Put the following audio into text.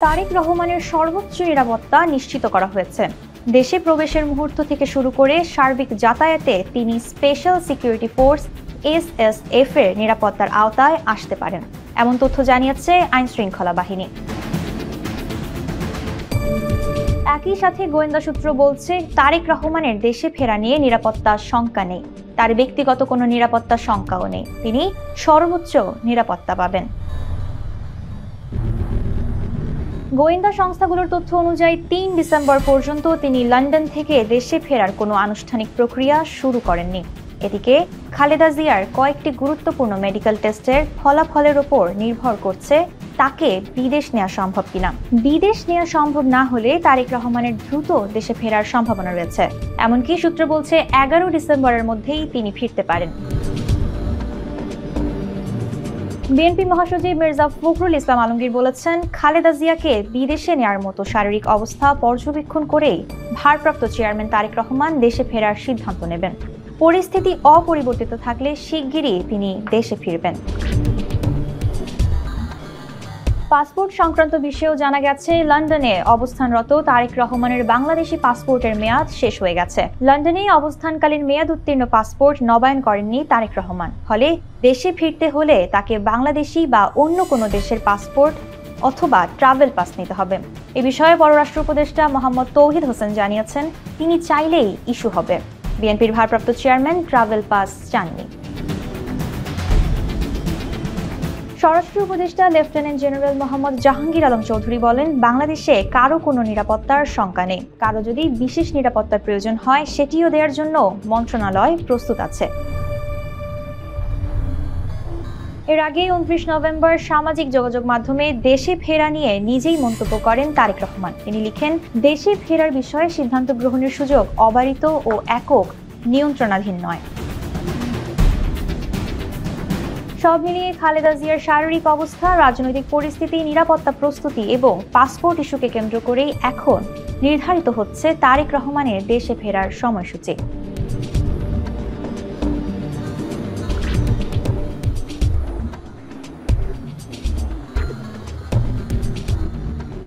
তারেক রহমানের সর্বোচ্চ নিরাপত্তা নিশ্চিত করা হয়েছে। দেশে প্রবেশের মুহূর্ত থেকে শুরু করে সার্বিক যাতায়াতে তিনি স্পেশাল সিকিউরিটি ফোর্স SSF এর নিরাপত্তার আওতায় আসতে পারেন, এমন তথ্য জানিয়েছে আইনশৃঙ্খলা বাহিনী। একই সাথে গোয়েন্দা সূত্র বলছে, তারেক রহমানের দেশে ফেরা নিয়ে নিরাপত্তার শঙ্কা নেই, তার ব্যক্তিগত কোনো নিরাপত্তার শঙ্কাও নেই, তিনি সর্বোচ্চ নিরাপত্তা পাবেন। গোয়েন্দা সংস্থাগুলোর তথ্য অনুযায়ী ৩ ডিসেম্বর পর্যন্ত তিনি লন্ডন থেকে দেশে ফেরার কোনো আনুষ্ঠানিক প্রক্রিয়া শুরু করেননি। এদিকে খালেদা জিয়ার কয়েকটি গুরুত্বপূর্ণ মেডিকেল টেস্টের ফলাফলের ওপর নির্ভর করছে তাকে বিদেশ নেওয়া সম্ভব কিনা। বিদেশ নেওয়া সম্ভব না হলে তারেক রহমানের দ্রুত দেশে ফেরার সম্ভাবনা রয়েছে। এমনকি সূত্র বলছে ১১ ডিসেম্বরের মধ্যেই তিনি ফিরতে পারেন। বিএনপি মহাসচিব মির্জা ফখরুল ইসলাম আলমগীর বলেছেন, খালেদা জিয়াকে বিদেশে নেওয়ার মতো শারীরিক অবস্থা পর্যবেক্ষণ করেই ভারপ্রাপ্ত চেয়ারম্যান তারেক রহমান দেশে ফেরার সিদ্ধান্ত নেবেন। পরিস্থিতি অপরিবর্তিত থাকলে শিগগিরই তিনি দেশে ফিরবেন। পাসপোর্ট সংক্রান্ত বিষয়েও জানা গেছে, লন্ডনে অবস্থানরত তারেক রহমানের বাংলাদেশি পাসপোর্টের মেয়াদ শেষ হয়ে গেছে। লন্ডনে অবস্থানকালীন মেয়াদ উত্তীর্ণ পাসপোর্ট নবায়ন করেননি তারেক রহমান। ফলে দেশে ফিরতে হলে তাকে বাংলাদেশি বা অন্য কোনো দেশের পাসপোর্ট অথবা ট্রাভেল পাস নিতে হবে। এ বিষয়ে পররাষ্ট্র উপদেষ্টা মোহাম্মদ তৌহিদ হোসেন জানিয়েছেন, তিনি চাইলেই ইস্যু হবে। বিএনপির ভারপ্রাপ্ত চেয়ারম্যান ট্রাভেল পাস চাননি। স্বরাষ্ট্র উপদেষ্টা লেফটেন্যান্ট জেনারেল মোহাম্মদ জাহাঙ্গীর আলম চৌধুরী বলেন, বাংলাদেশে কারো কোনো নিরাপত্তার শঙ্কা নেই। কারো যদি বিশেষ নিরাপত্তার প্রয়োজন হয় সেটিও দেওয়ার জন্য মন্ত্রণালয় প্রস্তুত আছে। এর আগে ২৯ নভেম্বর সামাজিক যোগাযোগ মাধ্যমে দেশে ফেরা নিয়ে নিজেই মন্তব্য করেন তারেক রহমান। তিনি লিখেন, দেশে ফেরার বিষয়ে সিদ্ধান্ত গ্রহণের সুযোগ অবারিত ও একক নিয়ন্ত্রণাধীন নয়। সব মিলিয়ে খালেদা জিয়ার শারীরিক অবস্থা, রাজনৈতিক পরিস্থিতি, নিরাপত্তা প্রস্তুতি এবং পাসপোর্ট ইস্যুকে কেন্দ্র করেই এখন নির্ধারিত হচ্ছে তারেক রহমানের দেশে ফেরার সময়সূচি।